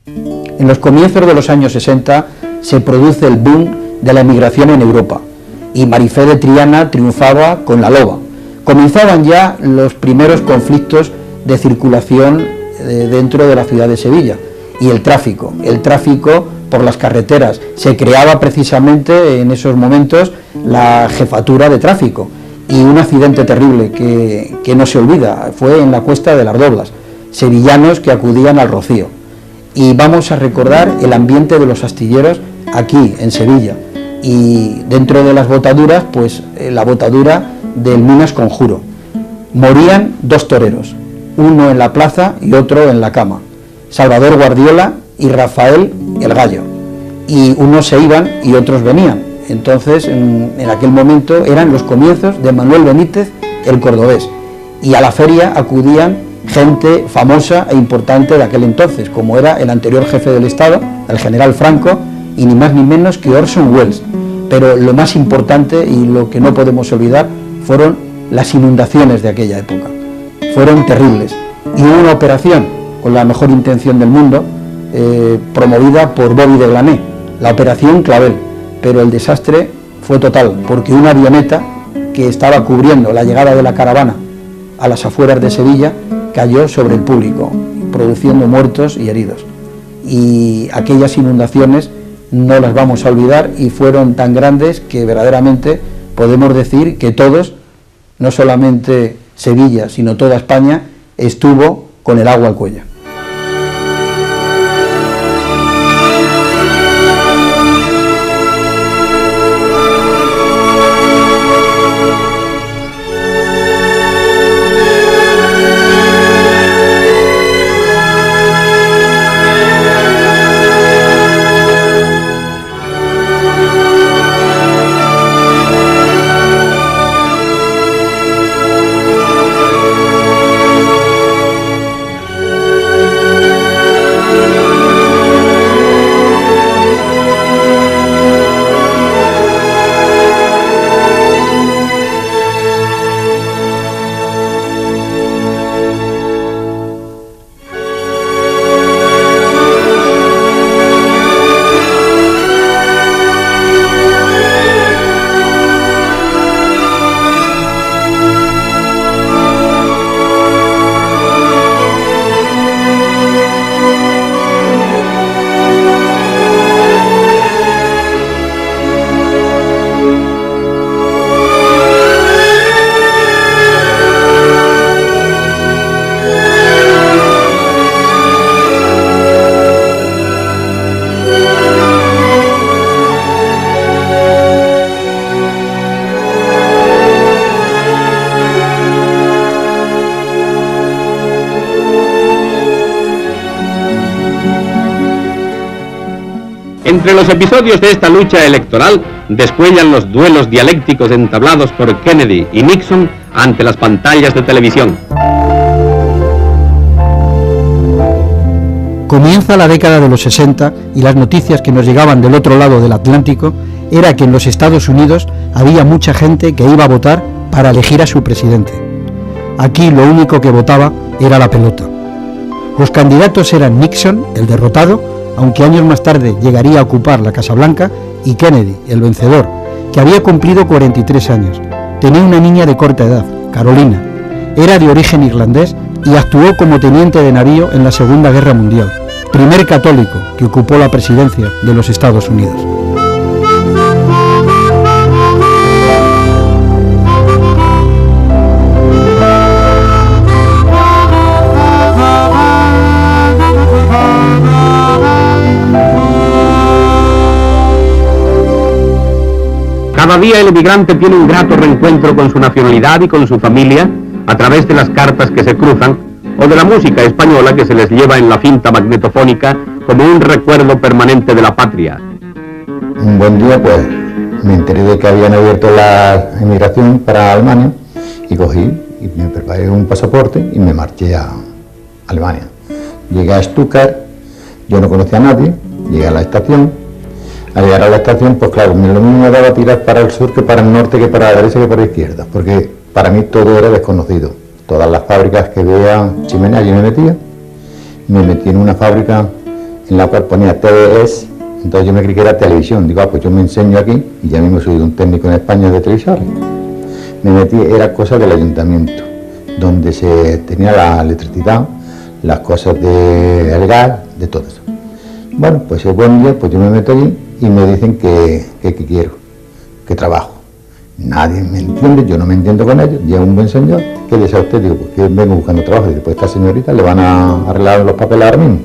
En los comienzos de los años 60 se produce el boom de la emigración en Europa y Marifé de Triana triunfaba con La Loba. Comenzaban ya los primeros conflictos de circulación dentro de la ciudad de Sevilla y el tráfico por las carreteras. Se creaba precisamente en esos momentos la jefatura de tráfico y un accidente terrible que no se olvida fue en la Cuesta de las Doblas, sevillanos que acudían al Rocío. Y vamos a recordar el ambiente de los astilleros aquí en Sevilla y dentro de las botaduras, pues la botadura del Minas Conjuro. Morían 2 toreros, uno en la plaza y otro en la cama, Salvador Guardiola y Rafael el Gallo, y unos se iban y otros venían. Entonces en aquel momento eran los comienzos de Manuel Benítez el Cordobés, y a la feria acudían gente famosa e importante de aquel entonces, como era el anterior jefe del Estado, el general Franco, y ni más ni menos que Orson Welles. Pero lo más importante y lo que no podemos olvidar fueron las inundaciones de aquella época. Fueron terribles, y hubo una operación con la mejor intención del mundo, promovida por Bobby de Glané, la operación Clavel, pero el desastre fue total, porque una avioneta que estaba cubriendo la llegada de la caravana a las afueras de Sevilla cayó sobre el público, produciendo muertos y heridos. Y aquellas inundaciones no las vamos a olvidar y fueron tan grandes que verdaderamente podemos decir que todos, no solamente Sevilla, sino toda España, estuvo con el agua al cuello. Entre los episodios de esta lucha electoral descuellan los duelos dialécticos entablados por Kennedy y Nixon ante las pantallas de televisión. Comienza la década de los 60 y las noticias que nos llegaban del otro lado del Atlántico era que en los Estados Unidos había mucha gente que iba a votar para elegir a su presidente. Aquí lo único que votaba era la pelota. Los candidatos eran Nixon, el derrotado, aunque años más tarde llegaría a ocupar la Casa Blanca, y Kennedy, el vencedor, que había cumplido 43 años. Tenía una niña de corta edad, Carolina. Era de origen irlandés y actuó como teniente de navío en la Segunda Guerra Mundial, primer católico que ocupó la presidencia de los Estados Unidos. Cada día el emigrante tiene un grato reencuentro con su nacionalidad y con su familia a través de las cartas que se cruzan o de la música española que se les lleva en la cinta magnetofónica como un recuerdo permanente de la patria. Un buen día pues me enteré de que habían abierto la emigración para Alemania y cogí y me preparé un pasaporte y me marché a Alemania. Llegué a Stuttgart, yo no conocía a nadie, llegué a la estación. Al llegar a la estación, pues claro, lo mismo me daba tirar para el sur que para el norte, que para la derecha que para la izquierda, porque para mí todo era desconocido. Todas las fábricas que veía chimenea, yo me metí en una fábrica en la cual ponía TVS, entonces yo me creí que era televisión, digo, pues yo me enseño aquí, y ya mismo soy un técnico en España de televisores. Me metí, era cosa del ayuntamiento, donde se tenía la electricidad, las cosas del gas, de todo eso. Bueno, pues el buen día, pues yo me meto allí y me dicen que quiero, que trabajo. Nadie me entiende, yo no me entiendo con ellos, y es un buen señor, ¿qué desea usted? Digo, pues que vengo buscando trabajo, y después esta señorita le van a arreglar los papeles ahora mismo.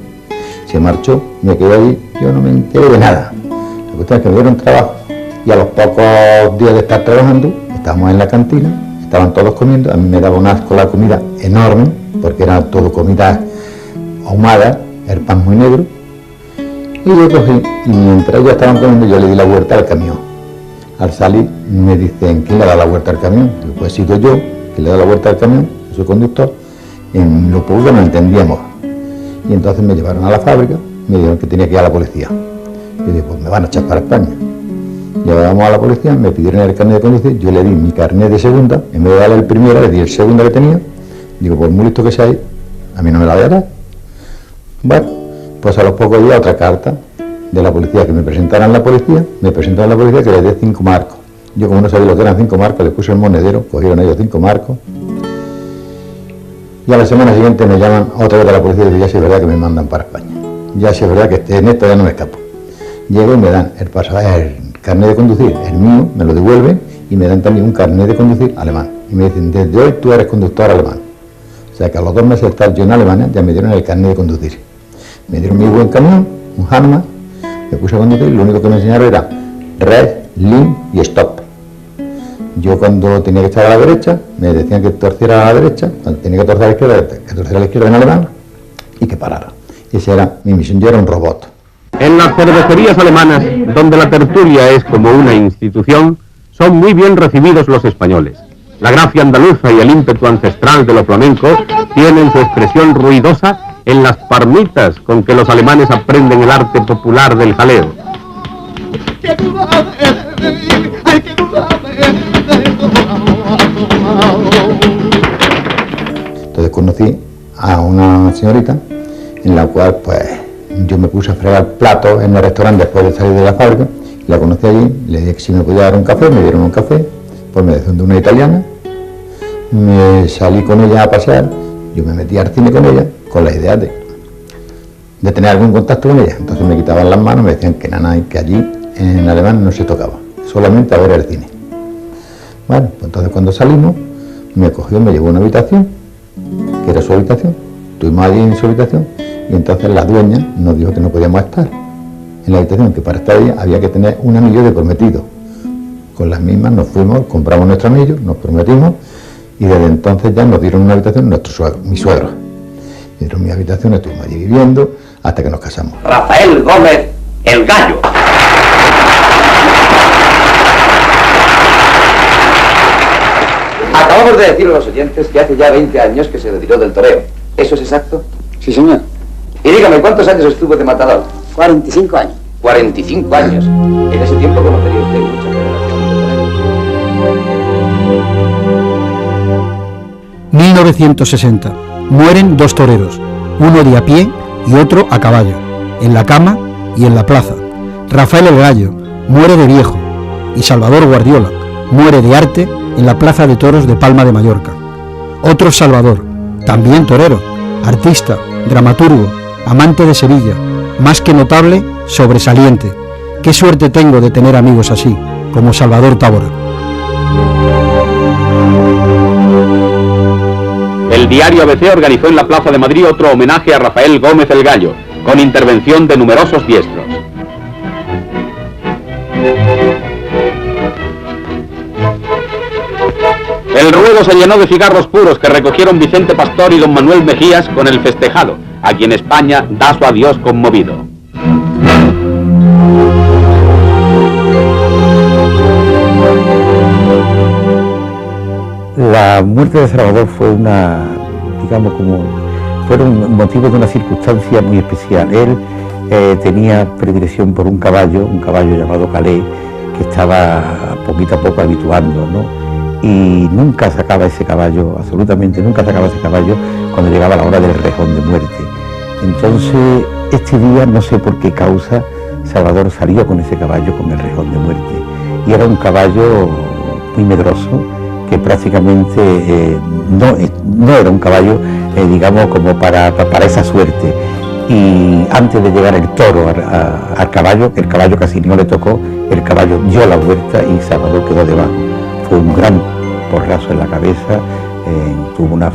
Se marchó, me quedé allí, yo no me enteré de nada. La cuestión es que me dieron trabajo, y a los pocos días de estar trabajando, estábamos en la cantina, estaban todos comiendo, a mí me daba un asco la comida enorme, porque era todo comida ahumada, el pan muy negro, y yo cogí, y mientras ellos estaban comiendo, yo le di la vuelta al camión. Al salir me dicen, ¿quién le da la vuelta al camión? Digo, pues he sido yo, que le da la vuelta al camión, yo soy conductor, en lo público no entendíamos. Y entonces me llevaron a la fábrica, me dijeron que tenía que ir a la policía. Yo dije, pues me van a echar para España. Llevamos a la policía, me pidieron el carnet de conducir, yo le di mi carnet de segunda, en vez de darle el primero, le di el segundo que tenía. Digo, pues muy listo que sea ahí, a mí no me la voy a dar. Bueno, pues a los pocos días otra carta de la policía, que me presentaran la policía, me presentaron a la policía que les dé 5 marcos. Yo como no sabía lo que eran 5 marcos, les puse el monedero, cogieron ellos 5 marcos. Y a la semana siguiente me llaman otra vez de la policía y dicen, ya sí es verdad que me mandan para España. Ya sí es verdad que en esto ya no me escapo. Llego y me dan el carnet de conducir, el mío, me lo devuelven y me dan también un carnet de conducir alemán. Y me dicen, desde hoy tú eres conductor alemán. O sea que a los 2 meses de estar yo en Alemania ya me dieron el carnet de conducir. Me dieron mi buen camión, un Hanuman, me puse a conducir y lo único que me enseñaron era red, link y stop. Yo cuando tenía que estar a la derecha, me decían que torciera a la derecha, cuando tenía que torcer a la izquierda, que torciera a la izquierda en alemán y que parara. Esa era mi misión, yo era un robot. En las cervecerías alemanas, donde la tertulia es como una institución, son muy bien recibidos los españoles. La gracia andaluza y el ímpetu ancestral de lo flamenco tienen su expresión ruidosa en las parmitas con que los alemanes aprenden el arte popular del jaleo. Entonces conocí a una señorita en la cual pues yo me puse a fregar platos en el restaurante después de salir de la fábrica, y la conocí allí, le dije que si me podía dar un café, me dieron un café, pues me decían de una italiana, me salí con ella a pasear, yo me metí al cine con ella, con la idea de tener algún contacto con ella. Entonces me quitaban las manos, me decían que nada, y que allí en alemán no se tocaba, solamente a ver el cine. Bueno, pues entonces cuando salimos, me cogió, me llevó a una habitación, que era su habitación, estuvimos allí en su habitación, y entonces la dueña nos dijo que no podíamos estar en la habitación, que para estar allí había que tener un anillo de prometido. Con las mismas nos fuimos, compramos nuestro anillo, nos prometimos, y desde entonces ya nos dieron una habitación mi suegro. Me dieron mi habitación, estuvimos allí viviendo hasta que nos casamos. Rafael Gómez, el Gallo. Acabamos de decir a los oyentes que hace ya 20 años que se retiró del toreo. ¿Eso es exacto? Sí, señor. Y dígame, ¿cuántos años estuvo de matador? 45 años. 45 años. En ese tiempo conocería usted mucha generación. 1960. Mueren 2 toreros, uno de a pie y otro a caballo, en la cama y en la plaza. Rafael el Gallo muere de viejo y Salvador Guardiola muere de arte en la Plaza de Toros de Palma de Mallorca. Otro Salvador, también torero, artista, dramaturgo, amante de Sevilla, más que notable, sobresaliente. Qué suerte tengo de tener amigos así, como Salvador Tábora. El diario ABC organizó en la Plaza de Madrid otro homenaje a Rafael Gómez el Gallo, con intervención de numerosos diestros. El ruedo se llenó de cigarros puros que recogieron Vicente Pastor y don Manuel Mejías con el festejado, a quien España da su adiós conmovido. La muerte de Salvador fue fueron motivos de una circunstancia muy especial. Él tenía predilección por un caballo llamado Calais, que estaba poquito a poco habituando, ¿no? Y nunca sacaba ese caballo, absolutamente nunca sacaba ese caballo cuando llegaba la hora del rejón de muerte. Entonces, este día, no sé por qué causa, Salvador salió con ese caballo con el rejón de muerte. Y era un caballo muy medroso, que prácticamente no era un caballo, digamos, como para esa suerte. Y antes de llegar el toro al caballo, el caballo casi no le tocó, el caballo dio la vuelta y Salvador quedó debajo. Fue un gran porrazo en la cabeza, tuvo una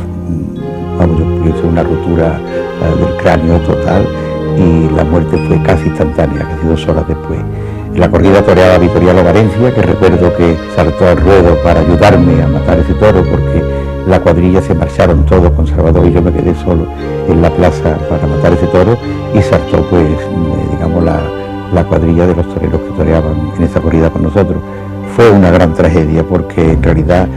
rotura del cráneo total y la muerte fue casi instantánea, casi 2 horas después. La corrida toreaba Vitoriano Valencia, que recuerdo que saltó al ruedo para ayudarme a matar ese toro, porque la cuadrilla se marcharon todos con Salvador y yo me quedé solo en la plaza para matar ese toro, y saltó pues digamos la cuadrilla de los toreros que toreaban en esa corrida con nosotros. Fue una gran tragedia porque en realidad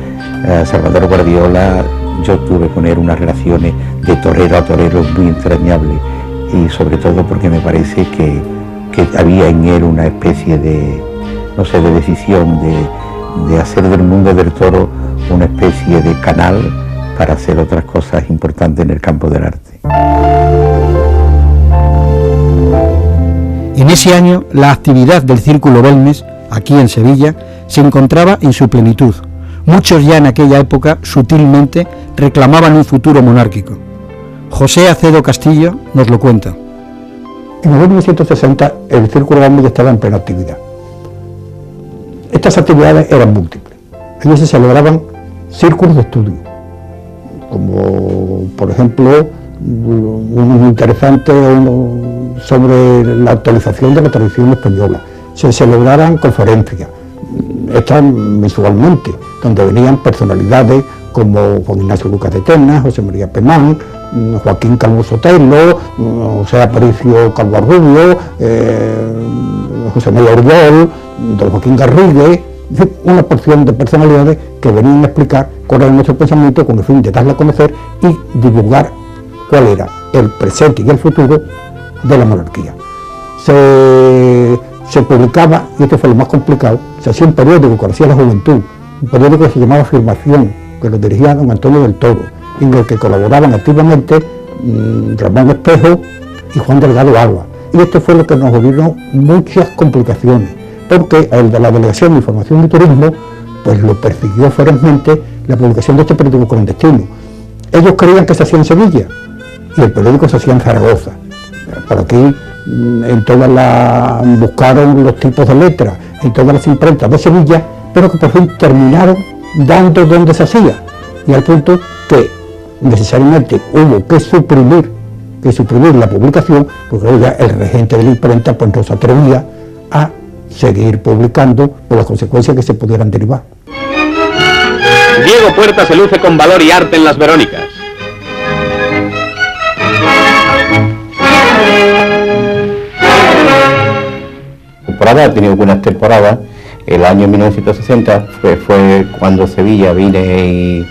Salvador Guardiola, yo tuve con él unas relaciones de torero a torero muy entrañables, y sobre todo porque me parece que había en él una especie de, no sé, de decisión de hacer del mundo del toro una especie de canal para hacer otras cosas importantes en el campo del arte. En ese año, la actividad del Círculo Belmes, aquí en Sevilla, se encontraba en su plenitud. Muchos ya en aquella época, sutilmente, reclamaban un futuro monárquico. José Acedo Castillo nos lo cuenta. En 1960 el Círculo Belmes ya estaba en plena actividad. Estas actividades eran múltiples. Allí se celebraban círculos de estudio, como por ejemplo un interesante sobre la actualización de la tradición española. Se celebraban conferencias, estas mensualmente, donde venían personalidades como Juan Ignacio Lucas de Tena, José María Pemán, Joaquín Calvo Sotelo, José Aparicio Calvo Rubio, José María Oriol, don Joaquín Garrigue, una porción de personalidades que venían a explicar cuál era nuestro pensamiento con el fin de darle a conocer y divulgar cuál era el presente y el futuro de la monarquía. Se publicaba, y esto fue lo más complicado, se hacía un periódico que hacía la juventud, un periódico que se llamaba Afirmación, que lo dirigía don Antonio del Toro, en el que colaboraban activamente Ramón Espejo y Juan Delgado Alba. Y esto fue lo que nos originó muchas complicaciones, porque el de la Delegación de Información y Turismo pues lo persiguió ferozmente la publicación de este periódico clandestino. Ellos creían que se hacía en Sevilla y el periódico se hacía en Zaragoza. Por aquí buscaron los tipos de letras en todas las imprentas de Sevilla, pero que por fin terminaron dando donde se hacía, y al punto que necesariamente hubo que suprimir la publicación, porque ya el regente de la imprenta pues no se atrevía a seguir publicando por las consecuencias que se pudieran derivar. Diego Puerta se luce con valor y arte en las Verónicas. Ha tenido buenas temporadas. El año 1960 fue cuando Sevilla vine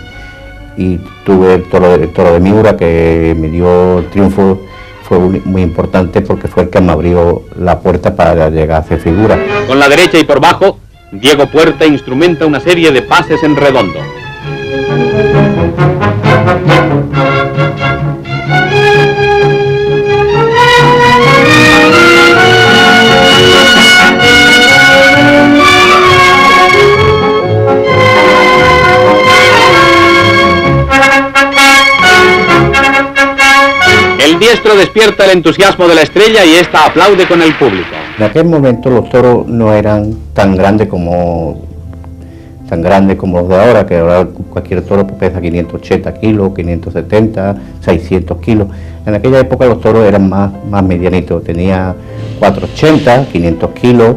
y tuve el toro de Miura, que me dio triunfo. Fue muy importante porque fue el que me abrió la puerta para llegar a hacer figura. Con la derecha y por bajo, Diego Puerta instrumenta una serie de pases en redondo. El diestro despierta el entusiasmo de la estrella y ésta aplaude con el público. En aquel momento los toros no eran tan grandes como los de ahora, que ahora cualquier toro pesa 580 kilos, 570, 600 kilos. En aquella época los toros eran más medianitos, tenía 480, 500 kilos,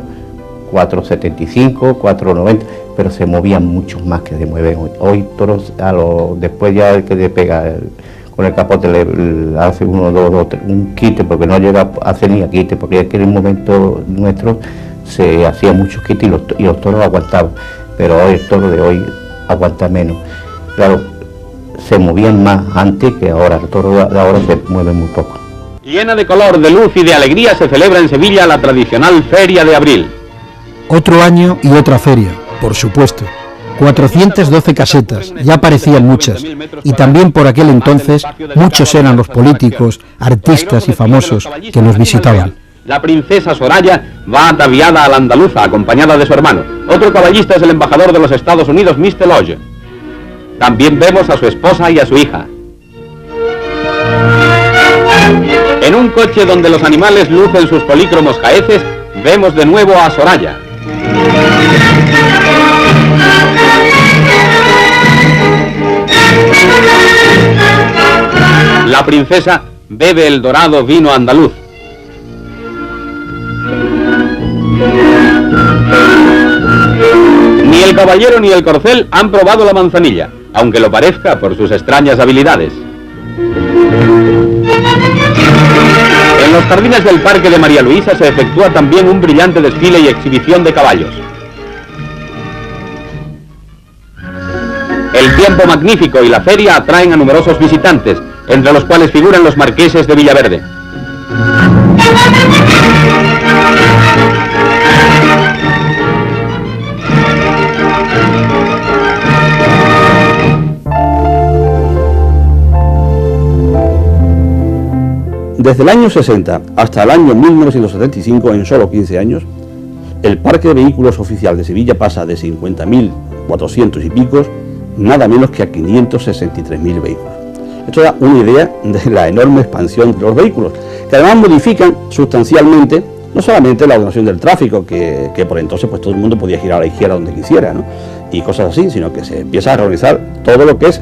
475, 490, pero se movían muchos más que se mueven hoy. Hoy toros, después ya el que le pega con el capote le hace un quite, porque no llega a hacer ni a quite, porque en el momento nuestro se hacía muchos quites y los toros aguantaban, pero hoy el toro de hoy aguanta menos. Claro, se movían más antes que ahora, el toro de ahora se mueve muy poco. Llena de color, de luz y de alegría se celebra en Sevilla la tradicional Feria de Abril. Otro año y otra feria, por supuesto. 412 casetas, ya parecían muchas, y también por aquel entonces muchos eran los políticos, artistas y famosos que nos visitaban. La princesa Soraya va ataviada a la andaluza, acompañada de su hermano. Otro caballista es el embajador de los Estados Unidos, Mr. Lodge. También vemos a su esposa y a su hija. En un coche donde los animales lucen sus polícromos jaeces, vemos de nuevo a Soraya. La princesa bebe el dorado vino andaluz. Ni el caballero ni el corcel han probado la manzanilla, aunque lo parezca por sus extrañas habilidades. En los jardines del Parque de María Luisa se efectúa también un brillante desfile y exhibición de caballos. El tiempo magnífico y la feria atraen a numerosos visitantes, entre los cuales figuran los marqueses de Villaverde. Desde el año 60 hasta el año 1975, en solo 15 años, el parque de vehículos oficial de Sevilla pasa de 50.400 y picos, nada menos que a 563.000 vehículos. Esto da una idea de la enorme expansión de los vehículos, que además modifican sustancialmente no solamente la ordenación del tráfico, que por entonces pues todo el mundo podía girar a la izquierda donde quisiera, ¿no? Y cosas así, sino que se empieza a reorganizar todo lo que es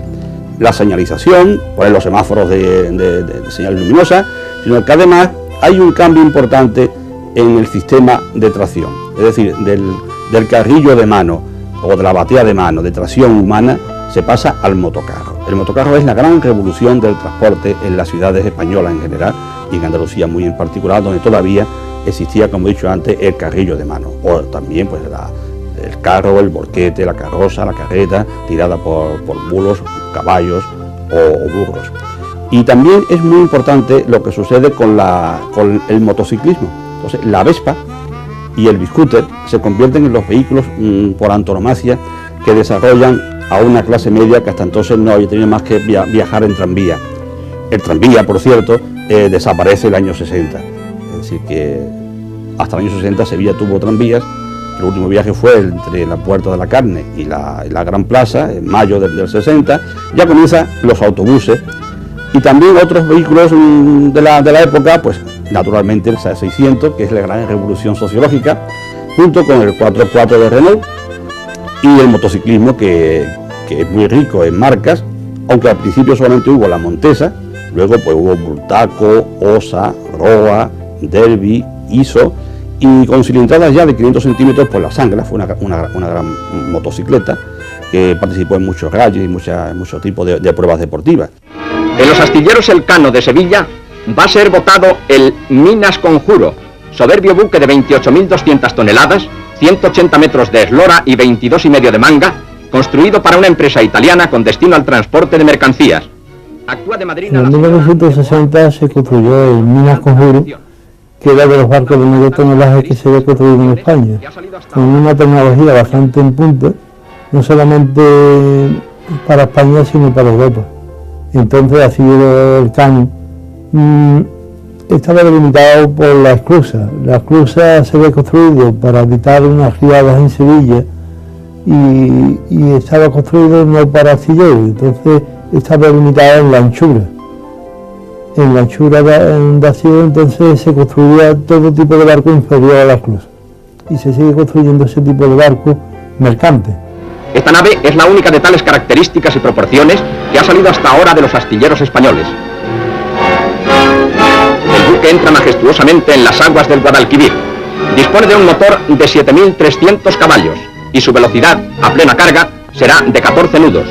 la señalización, poner los semáforos de señal luminosa, sino que además hay un cambio importante en el sistema de tracción, es decir, del carrillo de mano o de la batea de mano de tracción humana se pasa al motocarro. El motocarro es la gran revolución del transporte en las ciudades españolas en general y en Andalucía muy en particular, donde todavía existía, como he dicho antes, el carrillo de mano, o también pues el carro, el volquete, la carroza, la carreta, tirada por mulos, caballos o burros. Y también es muy importante lo que sucede con el motociclismo. Entonces, la Vespa y el biscúter se convierten en los vehículos por antonomasia que desarrollan a una clase media que hasta entonces no había tenido más que viajar en tranvía. El tranvía, por cierto, desaparece el año 60. Es decir, que hasta el año 60 Sevilla tuvo tranvías. El último viaje fue entre la Puerta de la Carne y la Gran Plaza, en mayo del 60. Ya comienzan los autobuses y también otros vehículos de la época, pues naturalmente el 600, que es la gran revolución sociológica, junto con el 4x4 de Renault y el motociclismo, que es muy rico en marcas, aunque al principio solamente hubo la Montesa, luego pues hubo Bultaco, Osa, Roa, Derby, ISO, y con cilindradas ya de 500 centímetros, pues la Sangra fue una gran motocicleta que participó en muchos rallies y muchos tipos de pruebas deportivas. En los astilleros Elcano de Sevilla va a ser votado el Minas Conjuro, soberbio buque de 28.200 toneladas, 180 metros de eslora y 22,5 de manga, construido para una empresa italiana con destino al transporte de mercancías. Actúa de madrina. En 1960 se construyó el Minas Conjuro, que era de los barcos de medio tonelaje que se había construido en España, con una tecnología bastante en punta, no solamente para España sino para Europa. Entonces así era el Elcano. Estaba delimitado por la esclusa. La esclusa se había construido para evitar unas riadas en Sevilla y estaba construido no para astilleros, entonces estaba delimitado en la anchura. En la anchura de acero, entonces se construía todo tipo de barco inferior a la esclusa y se sigue construyendo ese tipo de barco mercante. Esta nave es la única de tales características y proporciones que ha salido hasta ahora de los astilleros españoles. El buque entra majestuosamente en las aguas del Guadalquivir. Dispone de un motor de 7.300 caballos y su velocidad a plena carga será de 14 nudos.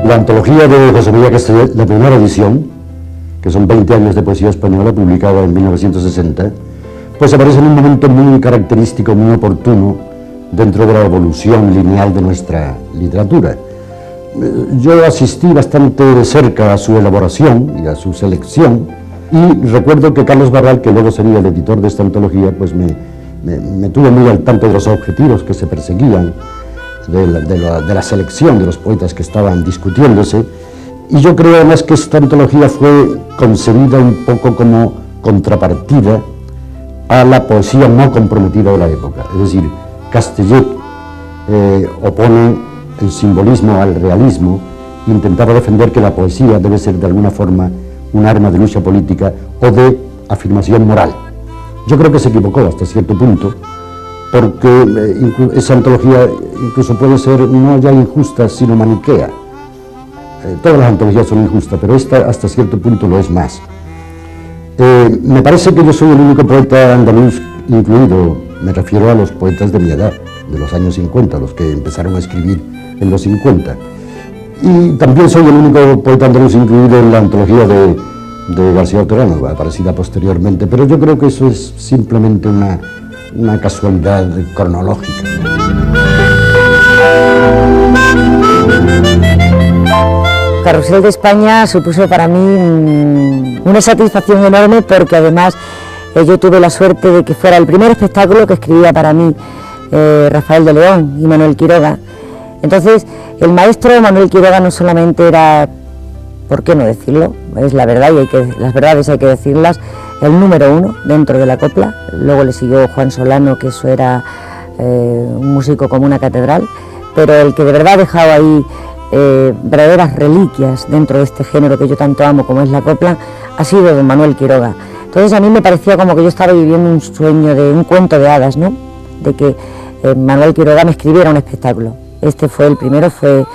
La antología de José María Castellet, la primera edición, que son 20 años de poesía española, publicada en 1960, pues aparece en un momento muy característico, muy oportuno, dentro de la evolución lineal de nuestra literatura. Yo asistí bastante de cerca a su elaboración y a su selección, Y recuerdo que Carlos Barral, que luego sería el editor de esta antología, pues me tuvo muy al tanto de los objetivos que se perseguían, de la selección de los poetas que estaban discutiéndose, y yo creo además que esta antología fue concebida un poco como contrapartida a la poesía no comprometida de la época. Es decir, Castellet opone el simbolismo al realismo, intentaba defender que la poesía debe ser de alguna forma un arma de lucha política o de afirmación moral. Yo creo que se equivocó hasta cierto punto, porque esa antología incluso puede ser no ya injusta, sino maniquea. Todas las antologías son injustas, pero esta hasta cierto punto lo es más. Me parece que yo soy el único poeta andaluz incluido, me refiero a los poetas de mi edad, de los años 50, los que empezaron a escribir en los 50. Y también soy el único poeta andaluz incluido en la antología de García Ortorano, aparecida posteriormente, pero yo creo que eso es simplemente una casualidad cronológica. Carrusel de España supuso para mí una satisfacción enorme, porque además yo tuve la suerte de que fuera el primer espectáculo que escribía para mí Rafael de León y Manuel Quiroga. Entonces, el maestro Manuel Quiroga no solamente era, ¿por qué no decirlo? Es la verdad y las verdades hay que decirlas, el número uno dentro de la copla. Luego le siguió Juan Solano, que eso era un músico como una catedral, pero el que de verdad ha dejado ahí verdaderas reliquias dentro de este género que yo tanto amo como es la copla, ha sido don Manuel Quiroga. Entonces a mí me parecía como que yo estaba viviendo un sueño, de un cuento de hadas, ¿no? De que Manuel Quiroga me escribiera un espectáculo. Este fue el primero, fue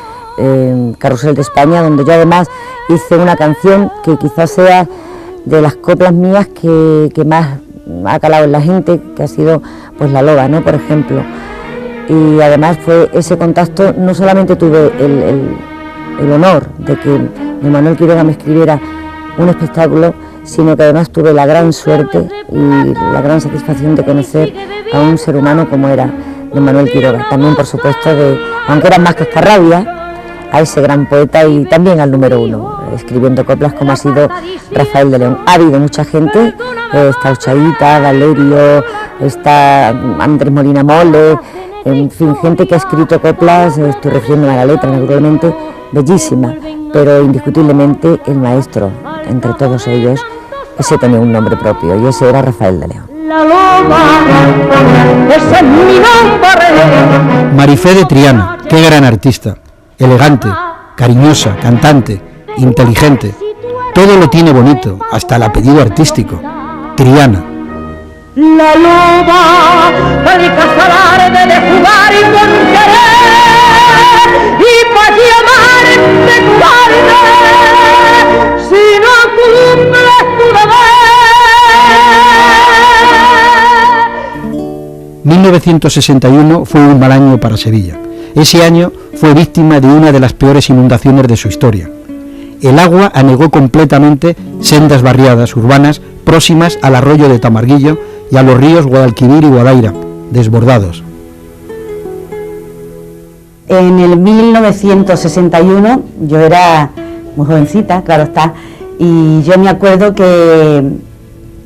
Carrusel de España, donde yo además hice una canción que quizás sea de las coplas mías que más ha calado en la gente, que ha sido pues La Loba, ¿no? Por ejemplo. Y además fue ese contacto, no solamente tuve el honor de que Manuel Quiroga me escribiera un espectáculo, sino que además tuve la gran suerte y la gran satisfacción de conocer a un ser humano como era don Manuel Quiroga. También, por supuesto, aunque era más cascarrabia, a ese gran poeta y también al número uno, escribiendo coplas como ha sido Rafael de León. Ha habido mucha gente, está Uchaíta, Valerio, está Andrés Molina Mole, en fin, gente que ha escrito coplas, estoy refiriéndome a la letra naturalmente, bellísima, pero indiscutiblemente el maestro, entre todos ellos, ese tenía un nombre propio y ese era Rafael de León. Marifé de Triana, qué gran artista, elegante, cariñosa, cantante, inteligente, todo lo tiene bonito, hasta el apellido artístico, Triana. La loba, el casalar de jugar y con querer, y para llamarte guarde, si no cumples tu deber. 1961 fue un mal año para Sevilla. Ese año fue víctima de una de las peores inundaciones de su historia. El agua anegó completamente sendas barriadas urbanas próximas al arroyo de Tamarguillo y a los ríos Guadalquivir y Guadaira, desbordados. En el 1961, yo era muy jovencita, claro está, y yo me acuerdo que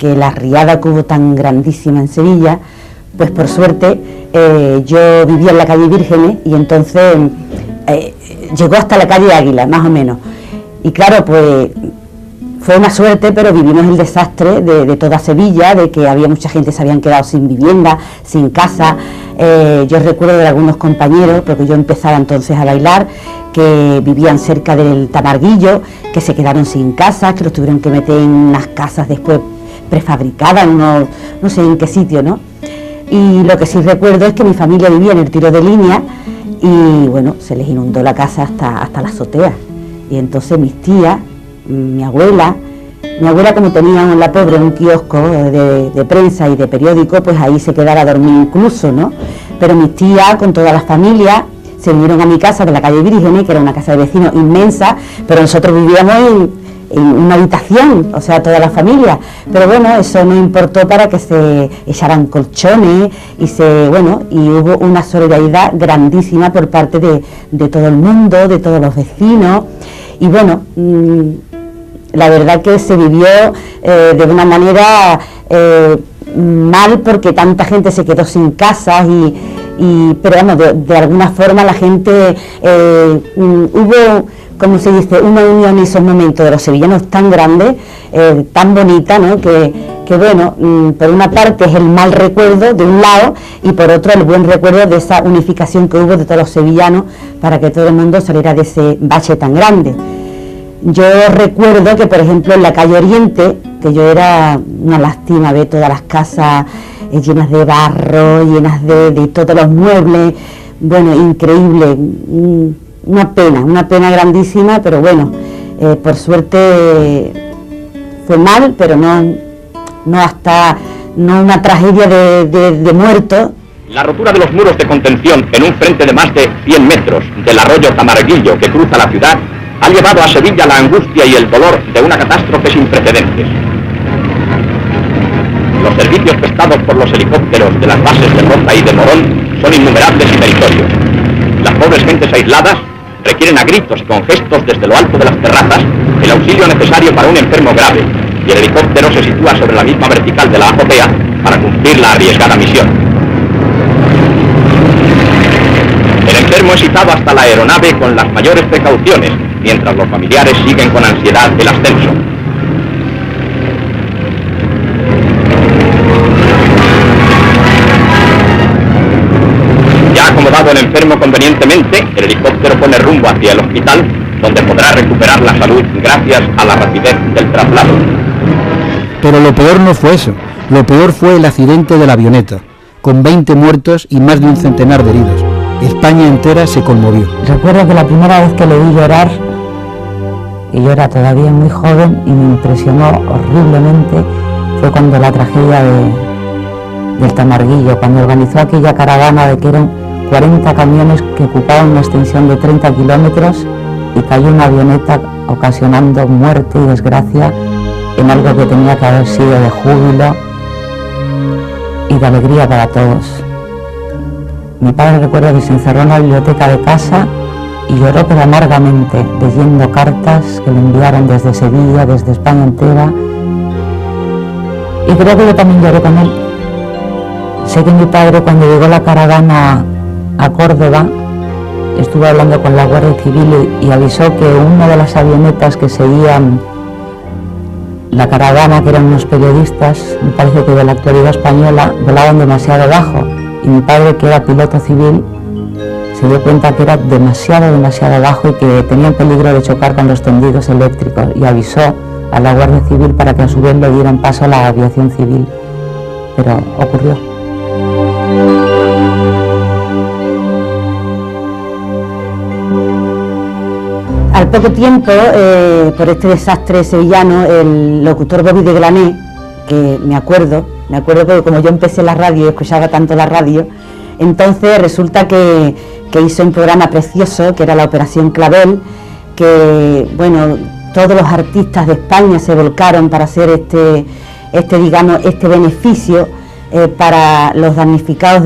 la riada que hubo tan grandísima en Sevilla, pues por suerte yo vivía en la calle Vírgenes y entonces llegó hasta la calle Águila, más o menos. Y claro, pues fue una suerte, pero vivimos el desastre de toda Sevilla, de que había mucha gente que se habían quedado sin vivienda, sin casa. Yo recuerdo de algunos compañeros, porque yo empezaba entonces a bailar, que vivían cerca del Tamarguillo, que se quedaron sin casa, que los tuvieron que meter en unas casas después prefabricadas, no sé en qué sitio, ¿no? Y lo que sí recuerdo es que mi familia vivía en el Tiro de Línea y bueno, se les inundó la casa hasta la azotea. Y entonces mis tías, mi abuela como tenía la pobre un kiosco de prensa y de periódico, pues ahí se quedaba a dormir incluso, ¿no? Pero mis tías con toda la familia se vinieron a mi casa de la calle Vírgenes, que era una casa de vecinos inmensa, pero nosotros vivíamos en una habitación, o sea, toda la familia. Pero bueno, eso no importó para que se echaran colchones y hubo una solidaridad grandísima por parte de todo el mundo, de todos los vecinos. Y bueno, la verdad que se vivió de una manera mal, porque tanta gente se quedó sin casas pero vamos, de alguna forma la gente, hubo, como se dice, una unión en esos momentos de los sevillanos tan grande, tan bonita, ¿no? Que bueno, por una parte es el mal recuerdo de un lado y por otro el buen recuerdo de esa unificación que hubo de todos los sevillanos para que todo el mundo saliera de ese bache tan grande. Yo recuerdo que, por ejemplo, en la calle Oriente, que yo era una lástima ver todas las casas llenas de barro, llenas de todos los muebles, bueno, increíble, una pena grandísima, pero bueno, por suerte fue mal, pero no una tragedia de muertos. La rotura de los muros de contención en un frente de más de 100 metros del arroyo Tamarguillo que cruza la ciudad ha llevado a Sevilla la angustia y el dolor de una catástrofe sin precedentes. Los servicios prestados por los helicópteros de las bases de Rota y de Morón son innumerables y meritorios. Las pobres gentes aisladas requieren a gritos y con gestos desde lo alto de las terrazas el auxilio necesario para un enfermo grave, y el helicóptero se sitúa sobre la misma vertical de la azotea para cumplir la arriesgada misión. El enfermo es citado hasta la aeronave con las mayores precauciones, mientras los familiares siguen con ansiedad el ascenso. Ya acomodado el enfermo convenientemente, el helicóptero pone rumbo hacia el hospital, donde podrá recuperar la salud gracias a la rapidez del traslado. Pero lo peor no fue eso, lo peor fue el accidente de la avioneta, con 20 muertos y más de un centenar de heridos. España entera se conmovió. Recuerdo que la primera vez que le vi llorar, y yo era todavía muy joven y me impresionó horriblemente, fue cuando la tragedia del Tamarguillo, cuando organizó aquella caravana de que eran 40 camiones que ocupaban una extensión de 30 kilómetros y cayó una avioneta ocasionando muerte y desgracia en algo que tenía que haber sido de júbilo y de alegría para todos. Mi padre, recuerdo que se encerró en la biblioteca de casa y lloró pero amargamente, leyendo cartas que le enviaron desde Sevilla, desde España entera, y creo que yo también lloré con él. Sé que mi padre, cuando llegó la caravana a Córdoba, estuvo hablando con la Guardia Civil y avisó que una de las avionetas que seguían la caravana, que eran unos periodistas, me parece que de la Actualidad Española, volaban demasiado bajo, y mi padre, que era piloto civil, se dio cuenta que era demasiado bajo y que tenían peligro de chocar con los tendidos eléctricos, y avisó a la Guardia Civil para que a su vez le dieran paso a la aviación civil, pero ocurrió. Al poco tiempo, por este desastre sevillano, el locutor Bobby de Glané, que me acuerdo que como yo empecé la radio y escuchaba tanto la radio, entonces resulta que hizo un programa precioso que era la Operación Clavel, que bueno, todos los artistas de España se volcaron para hacer este beneficio para los damnificados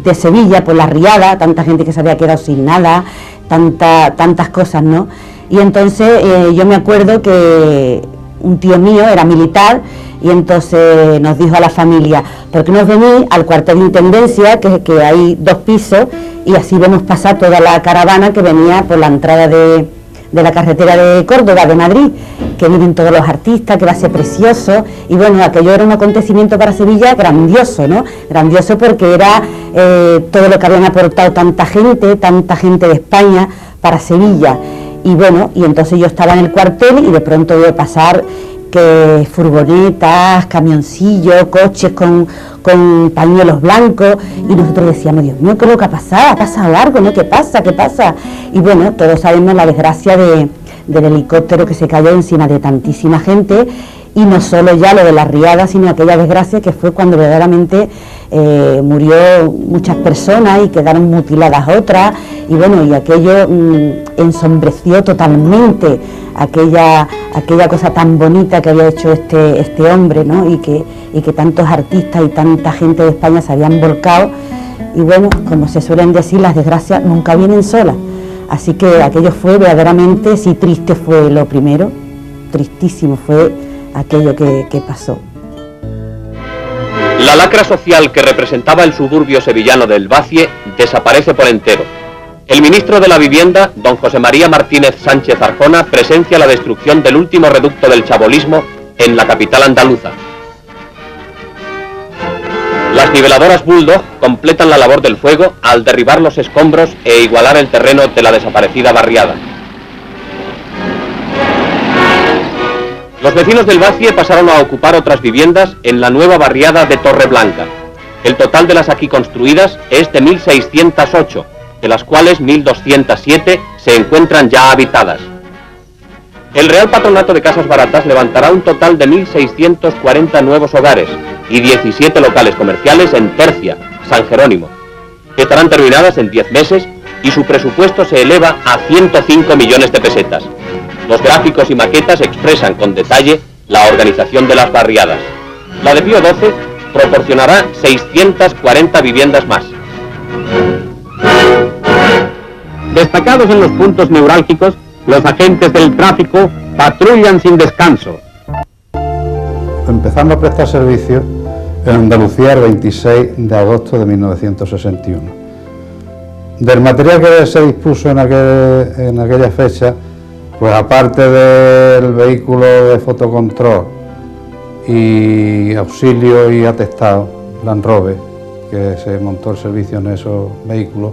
de Sevilla por la riada, tanta gente que se había quedado sin nada, tantas cosas, ¿no? Y entonces yo me acuerdo que un tío mío era militar y entonces nos dijo a la familia: ¿por qué no venís al cuartel de intendencia, que hay 2 pisos, y así vemos pasar toda la caravana que venía por la entrada de la carretera de Córdoba, de Madrid, que viven todos los artistas, que va a ser precioso? Y bueno, aquello era un acontecimiento para Sevilla grandioso, ¿no? Grandioso porque era todo lo que habían aportado tanta gente de España para Sevilla. Y bueno, y entonces yo estaba en el cuartel y de pronto veo pasar que furgonetas, camioncillos, coches con pañuelos blancos, y nosotros decíamos: Dios mío, ¿qué es lo que ha pasado? ¿Ha pasado algo, no? ¿Qué pasa? Y bueno, todos sabemos la desgracia del helicóptero que se cayó encima de tantísima gente, y no solo ya lo de la riada, sino aquella desgracia que fue cuando verdaderamente murió muchas personas y quedaron mutiladas otras, y bueno, y aquello ensombreció totalmente aquella cosa tan bonita que había hecho este hombre, ¿no? Y que tantos artistas y tanta gente de España se habían volcado. Y bueno, como se suelen decir, las desgracias nunca vienen solas, así que aquello fue verdaderamente, sí, triste fue lo primero, tristísimo fue aquello que pasó. La lacra social que representaba el suburbio sevillano del Bacie desaparece por entero. El ministro de la Vivienda, don José María Martínez Sánchez Arjona, presencia la destrucción del último reducto del chabolismo en la capital andaluza. Las niveladoras Bulldog completan la labor del fuego al derribar los escombros e igualar el terreno de la desaparecida barriada. Los vecinos del Bacie pasaron a ocupar otras viviendas en la nueva barriada de Torreblanca. El total de las aquí construidas es de 1.608, de las cuales 1.207 se encuentran ya habitadas. El Real Patronato de Casas Baratas levantará un total de 1.640 nuevos hogares y 17 locales comerciales en Tercia, San Jerónimo, que estarán terminadas en 10 meses y su presupuesto se eleva a 105 millones de pesetas. Los gráficos y maquetas expresan con detalle la organización de las barriadas. La de Pío XII proporcionará 640 viviendas más. Destacados en los puntos neurálgicos, los agentes del tráfico patrullan sin descanso. Empezamos a prestar servicio en Andalucía el 26 de agosto de 1961. Del material que se dispuso en aquella fecha, pues aparte del vehículo de fotocontrol y auxilio y atestado, Land Rover, que se montó el servicio en esos vehículos,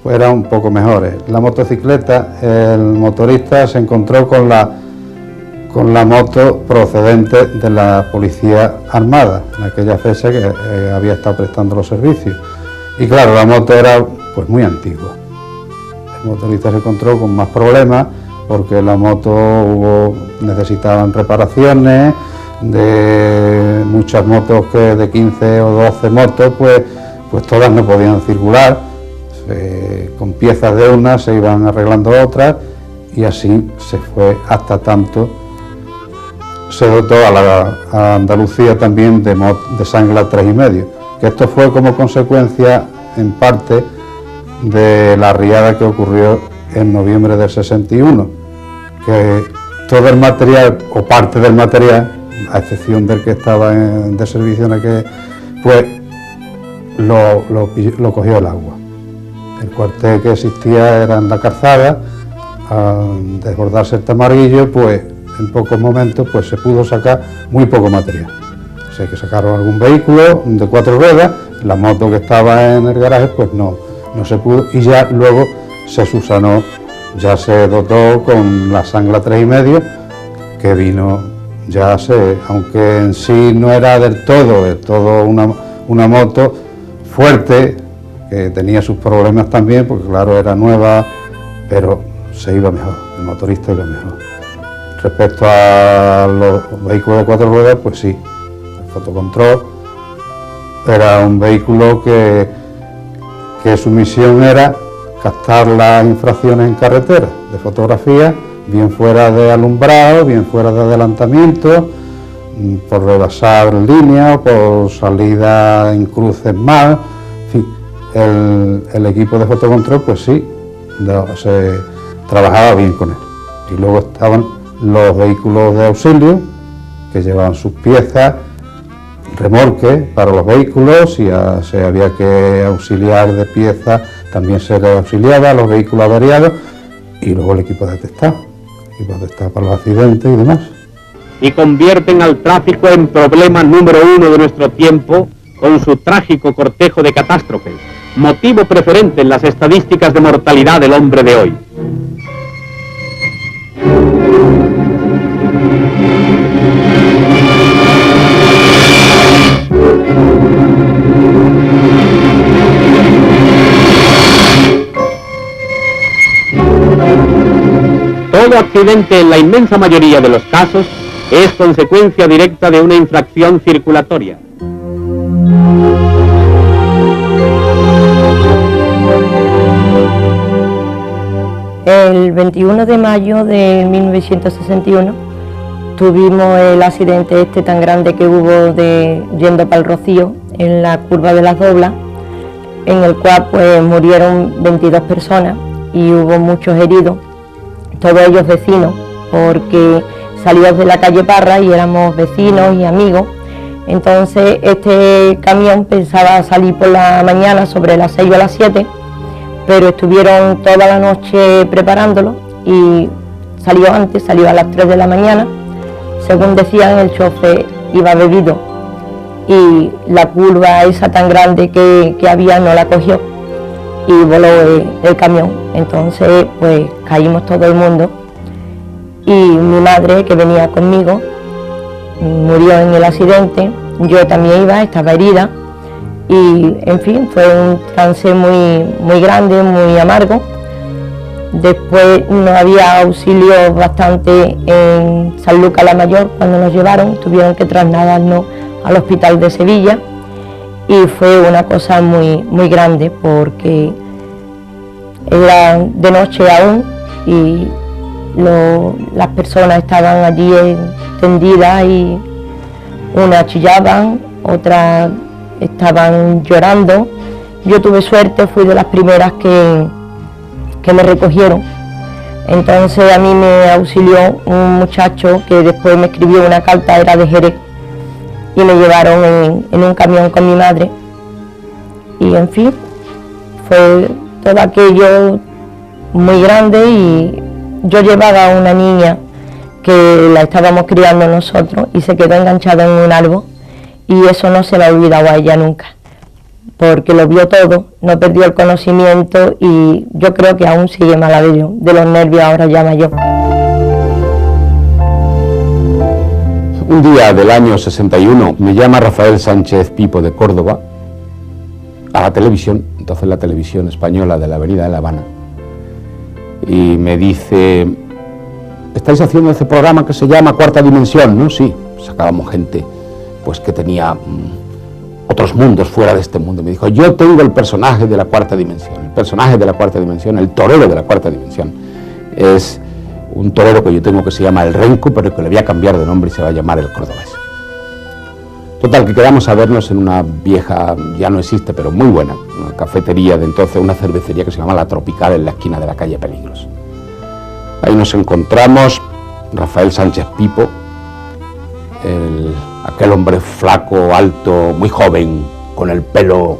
pues eran un poco mejores. La motocicleta, el motorista se encontró con la moto procedente de la Policía Armada, en aquella fecha que había estado prestando los servicios. Y claro, la moto era pues muy antigua. El motorista se encontró con más problemas porque la moto necesitaban reparaciones, de muchas motos que de 15 o 12 motos, pues todas no podían circular. Con piezas de unas se iban arreglando otras y así se fue hasta tanto se dotó a Andalucía también de Sangla 3,5, que esto fue como consecuencia en parte de la riada que ocurrió en noviembre del 61, que todo el material o parte del material, a excepción del que estaba de servicio en aquel, pues lo cogió el agua. El cuartel que existía era en la Calzada. Al desbordarse el Tamarillo, pues en pocos momentos pues se pudo sacar muy poco material. O sea, que sacaron algún vehículo de 4 ruedas, la moto que estaba en el garaje pues no se pudo, y ya luego se subsanó, ya se dotó con la Sangla 3,5, que vino, aunque en sí no era del todo una moto fuerte, que tenía sus problemas también, porque claro, era nueva, pero se iba mejor, el motorista iba mejor. Respecto a los vehículos de 4 ruedas, pues sí, el fotocontrol era un vehículo que su misión era captar las infracciones en carretera de fotografía, bien fuera de alumbrado, bien fuera de adelantamiento, por rebasar líneas o por salida en cruces mal, en fin. El equipo de fotocontrol, pues sí, se trabajaba bien con él. Y luego estaban los vehículos de auxilio, que llevaban sus piezas, remolques para los vehículos, si había que auxiliar de piezas, también se les auxiliaba a los vehículos averiados, y luego el equipo de atestado para los accidentes y demás. Y convierten al tráfico en problema número 1 de nuestro tiempo, con su trágico cortejo de catástrofes, motivo preferente en las estadísticas de mortalidad del hombre de hoy. Todo accidente, en la inmensa mayoría de los casos, es consecuencia directa de una infracción circulatoria. El 21 de mayo de 1961 tuvimos el accidente tan grande que hubo yendo para el Rocío, en la curva de las Doblas, en el cual pues murieron 22 personas y hubo muchos heridos, todos ellos vecinos, porque salidos de la calle Parra y éramos vecinos y amigos. Entonces este camión pensaba salir por la mañana sobre las 6 o las 7, pero estuvieron toda la noche preparándolo y salió antes, salió a las 3 de la mañana. Según decían, el chofer iba bebido y la curva esa tan grande que había no la cogió y voló el camión. Entonces pues caímos todo el mundo y mi madre, que venía conmigo, murió en el accidente. Yo también estaba herida y en fin, fue un trance muy grande, muy amargo. Después no había auxilio bastante en San Lucas la Mayor cuando nos llevaron, tuvieron que trasladarnos al hospital de Sevilla y fue una cosa muy grande porque era de noche aún y las personas estaban allí tendidas y unas chillaban, otras estaban llorando. Yo tuve suerte, fui de las primeras que me recogieron. Entonces a mí me auxilió un muchacho que después me escribió una carta, era de Jerez, y me llevaron en un camión con mi madre. Y en fin, fue todo aquello muy grande y yo llevaba a una niña que la estábamos criando nosotros y se quedó enganchada en un árbol y eso no se le ha olvidado a ella nunca, porque lo vio todo, no perdió el conocimiento y yo creo que aún sigue malavillo de los nervios ahora ya mayor. Un día del año 61 me llama Rafael Sánchez Pipo de Córdoba a la televisión, entonces la televisión española de la Avenida de La Habana, y me dice: estáis haciendo ese programa que se llama Cuarta Dimensión, ¿no? Sí, sacábamos gente pues que tenía otros mundos fuera de este mundo. Me dijo: yo tengo el personaje de la Cuarta Dimensión, el torero de la Cuarta Dimensión. Es un torero que yo tengo que se llama el Renco, pero que le voy a cambiar de nombre y se va a llamar el Cordobés. Total, que quedamos a vernos en una vieja, ya no existe, pero muy buena, una cafetería de entonces, una cervecería que se llama La Tropical, en la esquina de la calle Peligros. Ahí nos encontramos Rafael Sánchez Pipo, aquel hombre flaco, alto, muy joven, con el pelo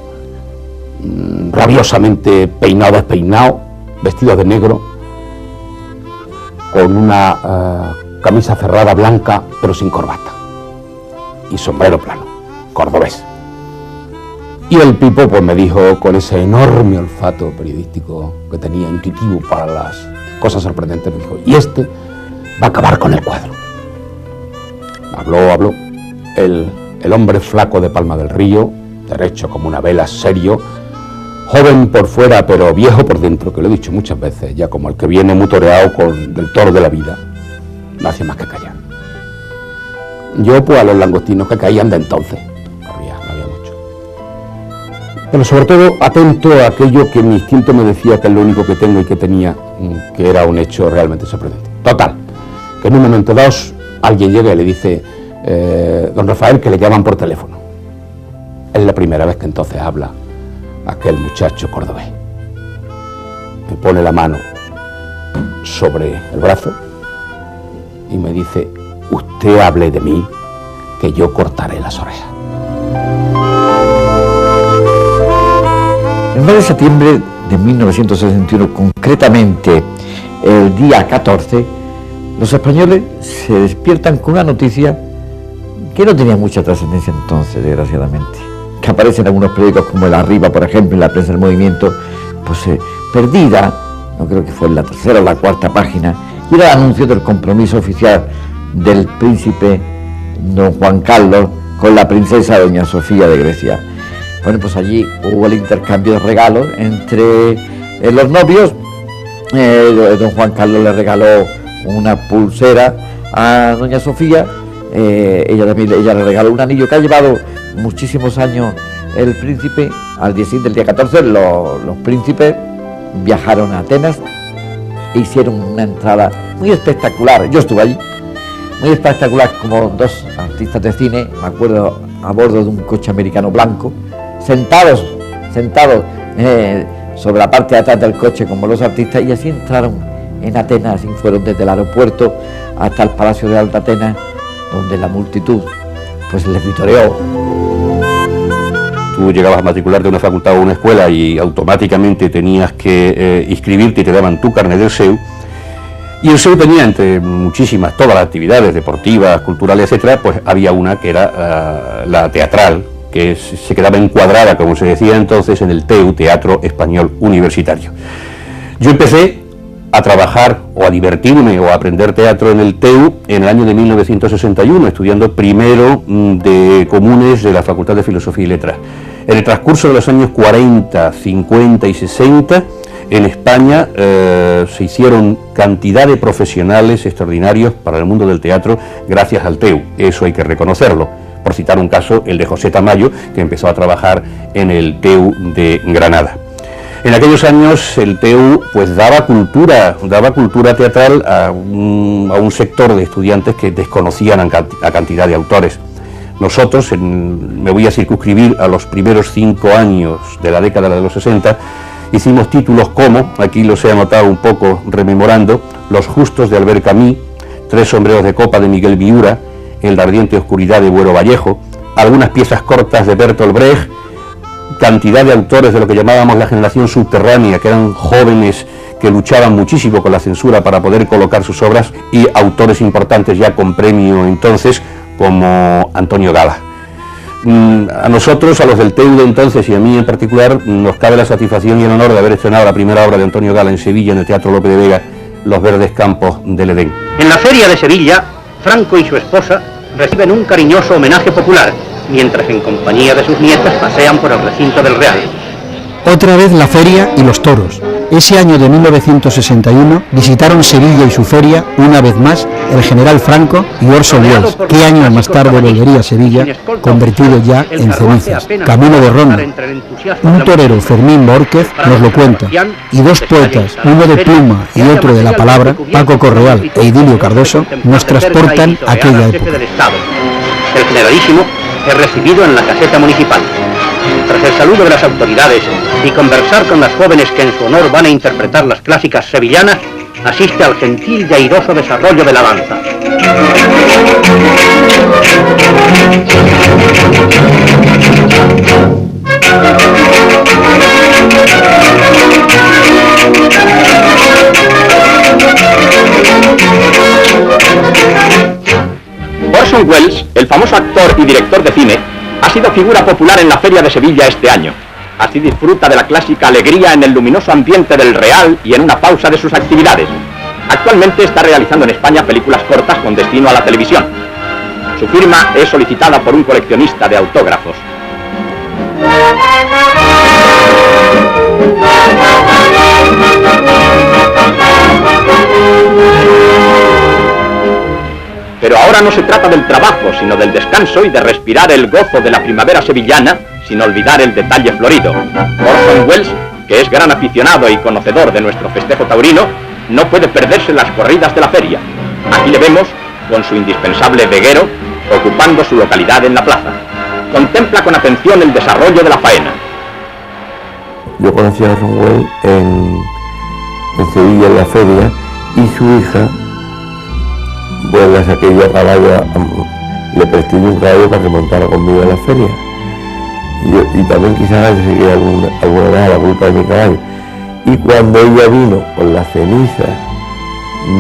rabiosamente peinado, despeinado, vestido de negro, con una camisa cerrada blanca, pero sin corbata, y sombrero plano, cordobés. Y el Pipo pues me dijo, con ese enorme olfato periodístico que tenía, intuitivo para las cosas sorprendentes, me dijo: y este va a acabar con el cuadro. Habló, el hombre flaco de Palma del Río, derecho como una vela, serio, joven por fuera pero viejo por dentro, que lo he dicho muchas veces, ya como el que viene mutoreado del toro de la vida, no hacía más que callar. Yo pues a los langostinos que caían de entonces, no había mucho. Pero sobre todo atento a aquello que mi instinto me decía que es lo único que tengo y que tenía, que era un hecho realmente sorprendente. Total, que en un momento dado alguien llega y le dice: don Rafael, que le llaman por teléfono. Es la primera vez que entonces habla aquel muchacho cordobés. Me pone la mano sobre el brazo y me dice: usted hable de mí, que yo cortaré las orejas. El mes de septiembre de 1961, concretamente el día 14, los españoles se despiertan con una noticia que no tenía mucha trascendencia entonces, desgraciadamente, que aparece en algunos periódicos como el Arriba, por ejemplo, en la prensa del movimiento, pues perdida, no creo que fue en la tercera o la cuarta página, y era el anuncio del compromiso oficial del príncipe don Juan Carlos con la princesa doña Sofía de Grecia. Bueno, pues allí hubo el intercambio de regalos entre los novios. Don Juan Carlos le regaló una pulsera a doña Sofía, ella le regaló un anillo que ha llevado muchísimos años el príncipe. Al día siguiente, el día 14, los príncipes viajaron a Atenas e hicieron una entrada muy espectacular. Yo estuve allí, muy espectacular, como dos artistas de cine, me acuerdo, a bordo de un coche americano blanco, sentados sobre la parte de atrás del coche como los artistas, y así entraron en Atenas y fueron desde el aeropuerto hasta el Palacio de Alta Atenas, donde la multitud pues les vitoreó. Tú llegabas a matricularte a una facultad o una escuela y automáticamente tenías que inscribirte y te daban tu carnet del SEU. Y el SEU tenía, entre muchísimas, todas las actividades deportivas, culturales, etcétera, pues había una que era la teatral, que se quedaba encuadrada, como se decía entonces, en el TEU, Teatro Español Universitario. Yo empecé a trabajar o a divertirme o a aprender teatro en el TEU en el año de 1961, estudiando primero de comunes de la Facultad de Filosofía y Letras. En el transcurso de los años 40, 50 y 60, en España se hicieron cantidad de profesionales extraordinarios para el mundo del teatro gracias al TEU, eso hay que reconocerlo. Por citar un caso, el de José Tamayo, que empezó a trabajar en el TEU de Granada. En aquellos años el TEU pues daba cultura teatral a un sector de estudiantes que desconocían a cantidad de autores. Nosotros, me voy a circunscribir a los primeros 5 años de la década de los 60, hicimos títulos como, aquí los he anotado un poco rememorando, Los justos de Albert Camus, Tres sombreros de copa de Miguel Viura, En la ardiente oscuridad de Buero Vallejo, algunas piezas cortas de Bertolt Brecht, cantidad de autores de lo que llamábamos la generación subterránea, que eran jóvenes que luchaban muchísimo con la censura para poder colocar sus obras, y autores importantes ya con premio entonces, como Antonio Gala. A nosotros, a los del TEU de entonces y a mí en particular, nos cabe la satisfacción y el honor de haber estrenado la primera obra de Antonio Gala en Sevilla, en el Teatro Lope de Vega, Los verdes campos del Edén. En la feria de Sevilla, Franco y su esposa reciben un cariñoso homenaje popular, mientras en compañía de sus nietas pasean por el recinto del Real. Otra vez la feria y los toros. Ese año de 1961 visitaron Sevilla y su feria una vez más el general Franco y Orson Welles, que años más tarde volvería a Sevilla, convertido ya en cenizas, camino de Ronda. Un torero, Fermín Bórquez, nos lo cuenta, y dos poetas, uno de pluma y otro de la palabra, Paco Correal e Idilio Cardoso, nos transportan a aquella época. El generalísimo es recibido en la caseta municipal. Tras el saludo de las autoridades y conversar con las jóvenes que en su honor van a interpretar las clásicas sevillanas, asiste al gentil y airoso desarrollo de la danza. Orson Welles, el famoso actor y director de cine, ha sido figura popular en la Feria de Sevilla este año. Así disfruta de la clásica alegría en el luminoso ambiente del Real y en una pausa de sus actividades. Actualmente está realizando en España películas cortas con destino a la televisión. Su firma es solicitada por un coleccionista de autógrafos. Pero ahora no se trata del trabajo, sino del descanso y de respirar el gozo de la primavera sevillana, sin olvidar el detalle florido. Orson Welles, que es gran aficionado y conocedor de nuestro festejo taurino, no puede perderse las corridas de la feria. Aquí le vemos, con su indispensable veguero, ocupando su localidad en la plaza. Contempla con atención el desarrollo de la faena. Yo conocí a Orson Welles en Sevilla, en la feria, y su hija, pues la saqué yo a caballo, le presté un caballo para que montara conmigo a la feria. Y también quizás le seguía alguna vez a la culpa de mi caballo. Y cuando ella vino con la ceniza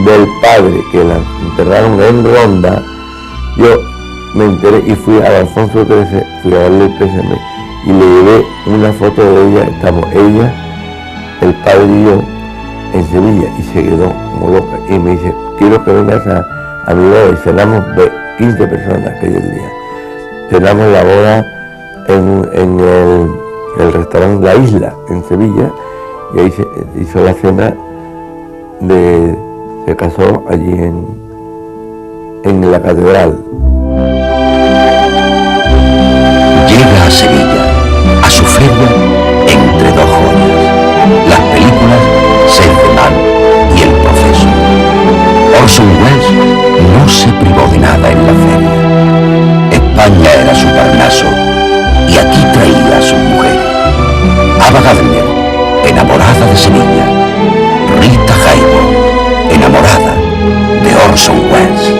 del padre, que la enterraron en Ronda, yo me enteré y fui a Alfonso XIII, fui a darle el pésame y le llevé una foto de ella. Estamos ella, el padre y yo en Sevilla, y se quedó como loca y me dice: quiero que vengas a mi boda. Y cenamos 15 personas aquel día. Cenamos la boda en el restaurante La Isla en Sevilla, y ahí se hizo la cena se casó allí en la catedral. Llega a Sevilla, a su feria, entre dos joyas, las películas Seis de Mal y El Proceso. Orson Welles no se privó de nada en la feria. España era su Parnaso y aquí traía a sus mujeres. Ava Gardner, enamorada de Sevilla. Rita Hayworth, Orson Welles.